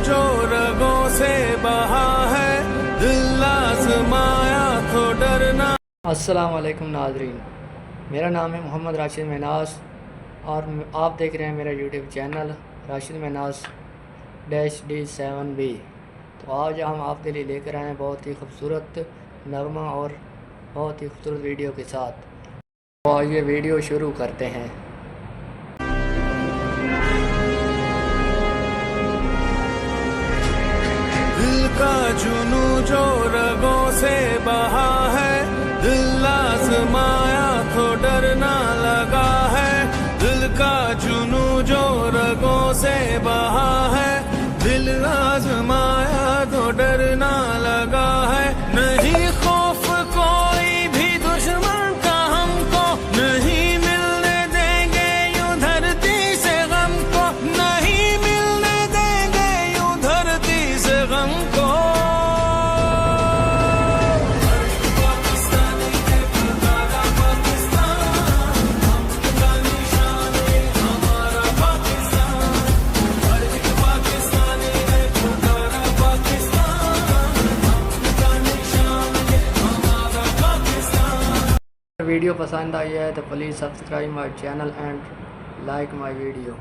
जो रगों से बहा है, दिल आज़माया तो डरना। अस्सलाम वालेकुम नाज़रीन, मेरा नाम है मोहम्मद राशिद महनाज और आप देख रहे हैं मेरा YouTube channel Rashid Mahnaz -D7B। तो आज हम आपके लिए लेकर आए हैं बहुत ही खूबसूरत नगमा और बहुत ही खूबसूरत वीडियो के साथ। तो आज ये वीडियो शुरू करते हैं। दिल का जुनू जो रगों से बहा है, दिल आज़माया तो डरना लगा है। दिल का जुनू जो रगों से बहा है, दिल आज़माया तो डरना लगा है। नहीं खौफ कोई भी दुश्मन का हमको, नहीं मिलने देंगे यूं धरती से गम को, नहीं मिलने देंगे यूं धरती से गम को। वीडियो पसंद आई है तो please subscribe my channel and like my video.